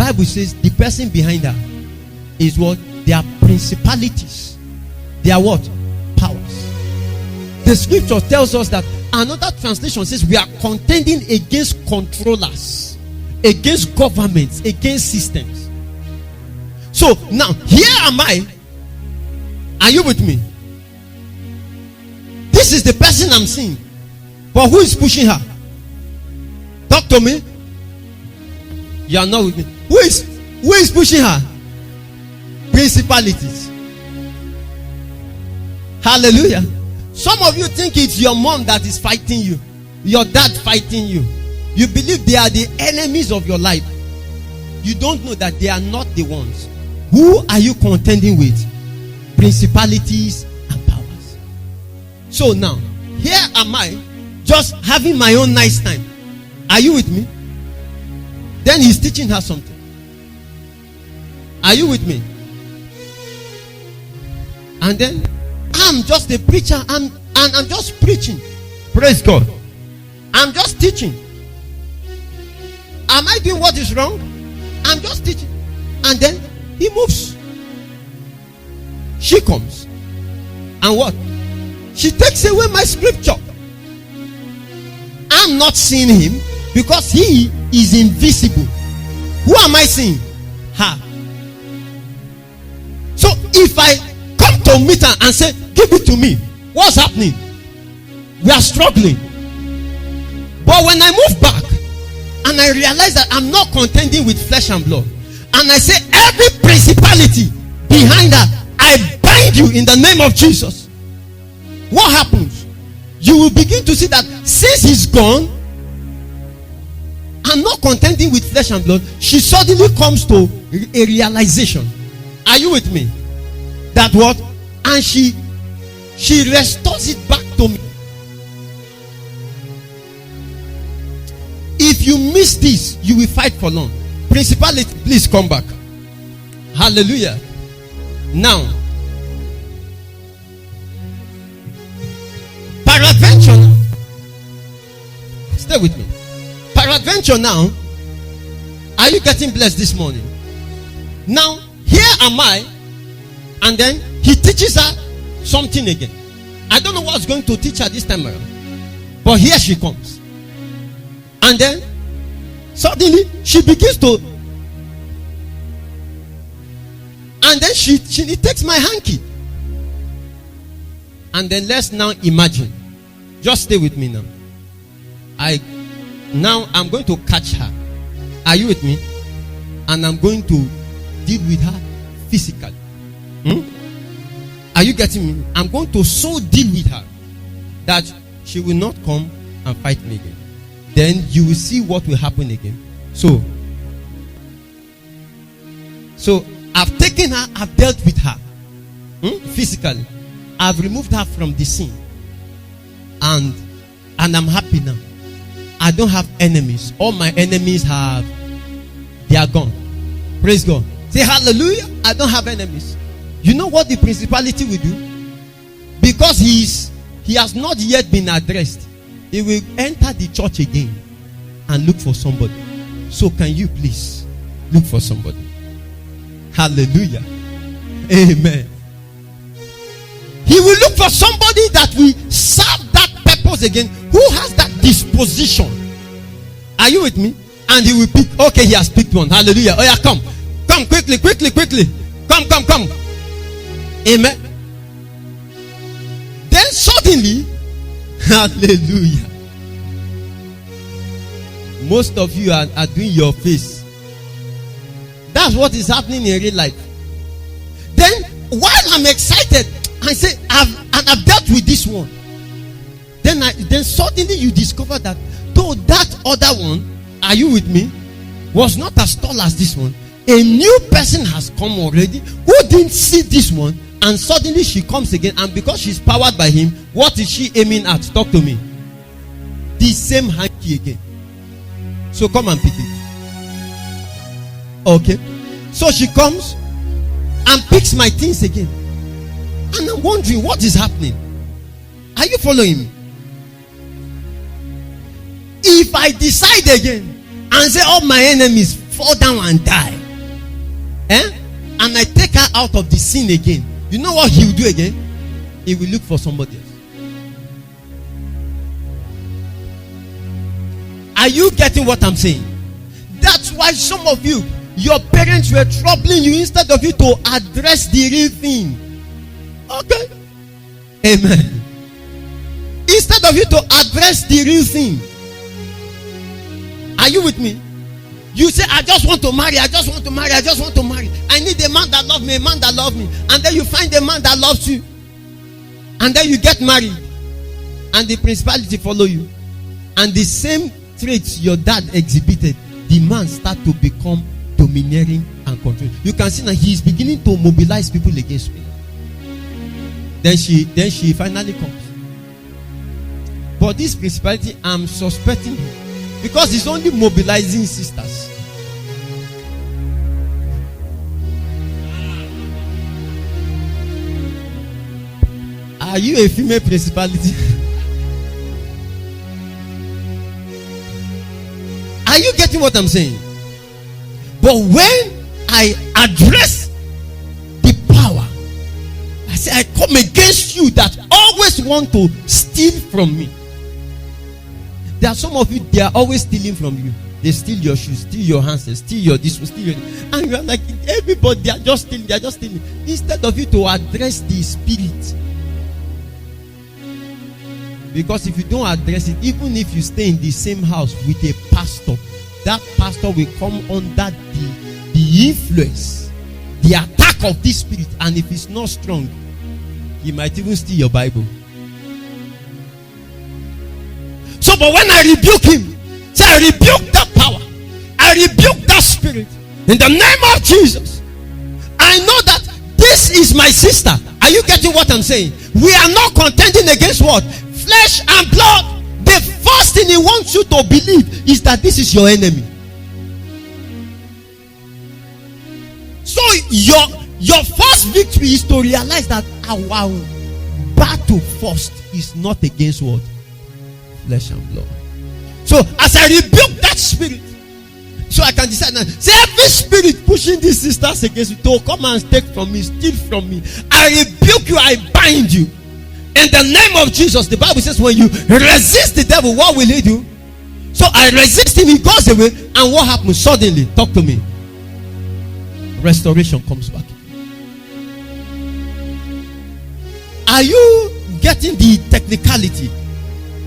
Bible says the person behind her is what? They are principalities. They are what? Powers. The scripture tells us that another translation says we are contending against controllers, against governments, against systems. So now, here am I. Are you with me? This is the person I'm seeing. But who is pushing her? Talk to me. You are not with me. Who is pushing her? Principalities. Hallelujah. Some of you think it's your mom that is fighting you, your dad fighting you. You believe they are the enemies of your life. You don't know that they are not the ones. Who are you contending with? Principalities and powers. So now, here am I, just having my own nice time. Are you with me? Then he's teaching her something. Are you with me? And then I'm just a preacher, and I'm just preaching. Praise God. I'm just teaching. Am I doing what is wrong? I'm just teaching. And then he moves. She comes. And what? She takes away my scripture. I'm not seeing him because he is invisible. Who am I seeing? Her. So if I come to meet her and say, give it to me, what's happening? We are struggling. But when I move back and I realize that I'm not contending with flesh and blood, and I say, every principality behind her, I bind you in the name of Jesus. What happens? You will begin to see that since he's gone, I'm not contending with flesh and blood. She suddenly comes to a realization. Are you with me? That what? And she restores it back to me. If you miss this, you will fight for long. Principality, please come back. Hallelujah. Now, peradventure, stay with me. Peradventure now, are you getting blessed this morning? Now, here am I, and then he teaches her something again. I don't know what's going to teach her this time around, but here she comes. And then, suddenly, she begins to, and then she takes my hanky. And then let's now imagine. Just stay with me now. I'm going to catch her. Are you with me? And I'm going to deal with her physically. Are you getting me? I'm going to so deal with her that she will not come and fight me again. Then you will see what will happen again. So I've taken her, I've dealt with her physically. I've removed her from the scene. And I'm happy now. I don't have enemies. All my enemies they are gone. Praise God. Say hallelujah. I don't have enemies. You know what the principality will do? Because he has not yet been addressed. He will enter the church again and look for somebody. So can you please look for somebody? Hallelujah. Amen. He will look for somebody that will serve that purpose again, who has that disposition. Are you with me? And he will pick. Okay, he has picked one. Hallelujah. Oh yeah, come quickly. Come. Amen. Then suddenly, hallelujah, most of you are doing your face. That's what is happening in real life. Then while I'm excited, I say I've dealt with this one. Then suddenly you discover that though that other one, are you with me, was not as tall as this one, a new person has come already who didn't see this one, and suddenly she comes again, and because she's powered by him, what is she aiming at? Talk to me. The same hanky again. So come and pick it. Okay. So she comes and picks my things again. And I'm wondering what is happening. Are you following me? If I decide again and say all my enemies fall down and die, and I take her out of the sin again, you know what he will do again? He will look for somebody else. Are you getting what I'm saying? That's why some of you, your parents were troubling you instead of you to address the real thing. Okay. Amen. Instead of you to address the real thing. Are you with me? You say, I just want to marry, I just want to marry, I just want to marry. I need a man that loves me, a man that loves me. And then you find a man that loves you. And then you get married. And the principality follow you. And the same traits your dad exhibited, the man start to become domineering and controlling. You can see that he is beginning to mobilize people against me. Then she finally comes. But this principality, I'm suspecting because it's only mobilizing sisters. Are you a female principality? Are you getting what I'm saying? But when I address the power, I say, I come against you that always want to steal from me. There are some of you, they are always stealing from you. They steal your shoes, steal your hands, steal your this, steal your... And you are like, everybody, they are just stealing, they are just stealing. Instead of you to address the spirit. Because if you don't address it, even if you stay in the same house with a pastor, that pastor will come under the influence, the attack of this spirit. And if it's not strong, he might even steal your Bible. So, but when I rebuke him, say, I rebuke that power, I rebuke that spirit in the name of Jesus. I know that this is my sister. Are you getting what I'm saying? We are not contending against what? Flesh and blood. The first thing he wants you to believe is that this is your enemy. So your first victory is to realize that our battle first is not against what? Flesh and blood. So as I rebuke that spirit, so I can decide now, say every spirit pushing these sisters against me to come and take from me, steal from me, I rebuke you, I bind you. In the name of Jesus. The Bible says when you resist the devil, what will he do? So I resist him, he goes away, and what happens? Suddenly, talk to me. Restoration comes back. Are you getting the technicality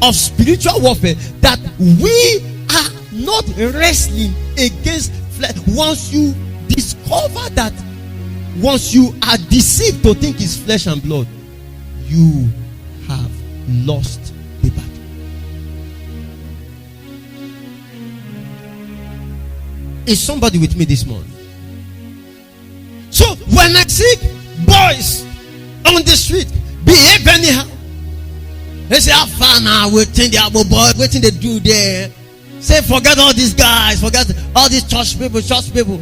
of spiritual warfare? That we are not wrestling against flesh. Once you discover that, once you are deceived to think it's flesh and blood, you have lost the battle. Is somebody with me this morning? So when I see boys on the street behave anyhow, they say, how far now? Waiting the boy, waiting they do there. Say, forget all these guys, forget all these church people.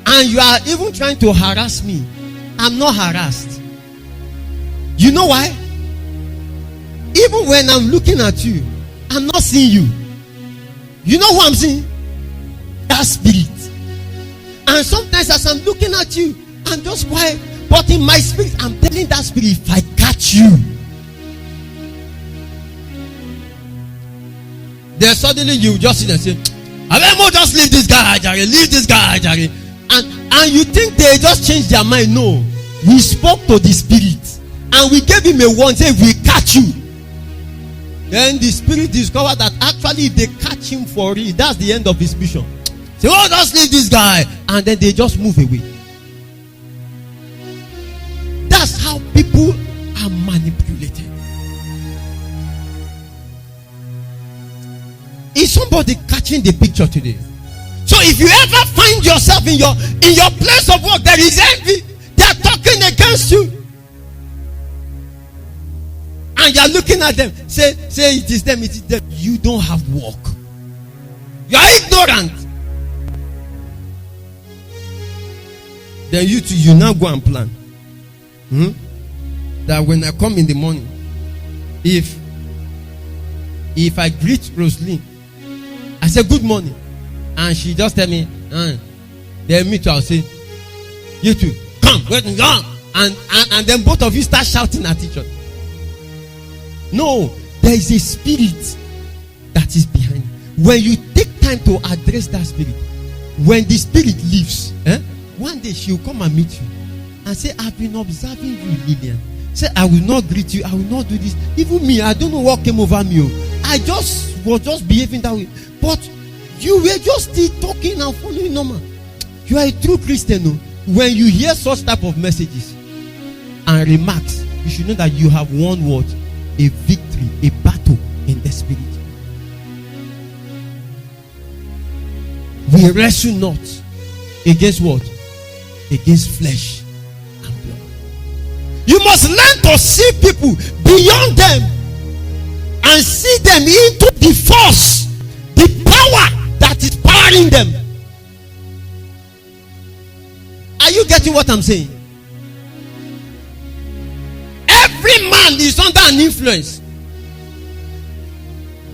And you are even trying to harass me. I'm not harassed. You know why? Even when I'm looking at you, I'm not seeing you. You know who I'm seeing? That spirit. And sometimes as I'm looking at you, I'm just quiet. But in my spirit, I'm telling that spirit, if I catch you, then suddenly you just sit and say, Abemo, just leave this guy, Jare, leave this guy, Jare. And you think they just changed their mind. No. We spoke to the spirit. And we gave him a warning, say, we catch you. Then the spirit discovered that actually if they catch him for real, that's the end of his mission. Say, oh, just leave this guy. And then they just move away. That's how people are manipulated. Is somebody catching the picture today? So if you ever find yourself in your place of work, there is envy. They are talking against you. And you are looking at them. Say it is them, it is them. You don't have work. You are ignorant. Then you now go and plan. That when I come in the morning, if I greet Rosaline, I say good morning, and she just tell me, then me too, I'll say, You two, come, and then both of you start shouting at each other. No, there is a spirit that is behind it. When you take time to address that spirit, when the spirit leaves, one day she will come and meet you and say, I've been observing you, Lillian. Say, I will not greet you, I will not do this. Even me, I don't know what came over me. I was just behaving that way. But you were just still talking and following normal. You are a true Christian. When you hear such type of messages and remarks, you should know that you have won what? A victory, a battle in the spirit. We wrestle not against what? Against flesh and blood. You must learn to see people beyond them and see them into the force, the power that is powering them. Are you getting what I'm saying? Every man is under an influence.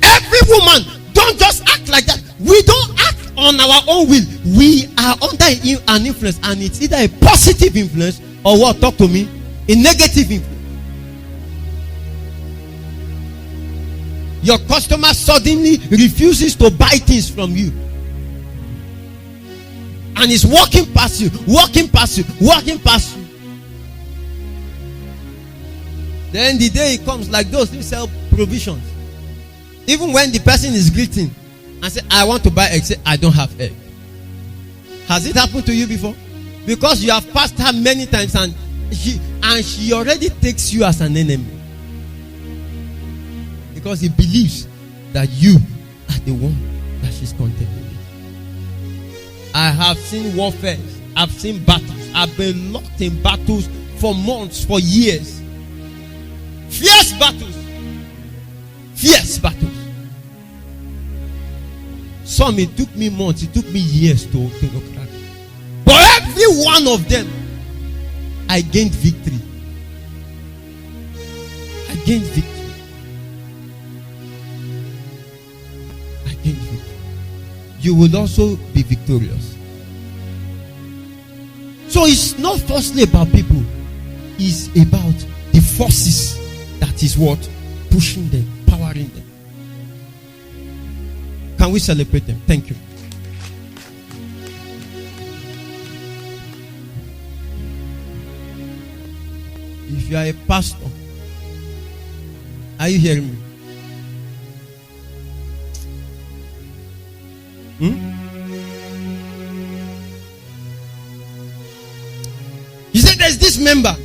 Every woman, don't just act like that. We don't act on our own will. We are under an influence, and it's either a positive influence or what? Talk to me. A negative influence. Your customer suddenly refuses to buy things from you, and is walking past you. Then the day it comes, like those who sell provisions, even when the person is greeting and say, I want to buy egg, say, I don't have egg. Has it happened to you before? Because you have passed her many times, and she already takes you as an enemy, because he believes that you are the one that she's contending with. I have seen warfare. I've seen battles. I've been locked in battles for months, for years. Fierce battles. Some, it took me months, it took me years to look at. But every one of them, I gained victory. You will also be victorious. So it's not firstly about people. It's about the forces that is what? Pushing them, powering them. Can we celebrate them? Thank you. If you are a pastor, are you hearing me? You said there's this member.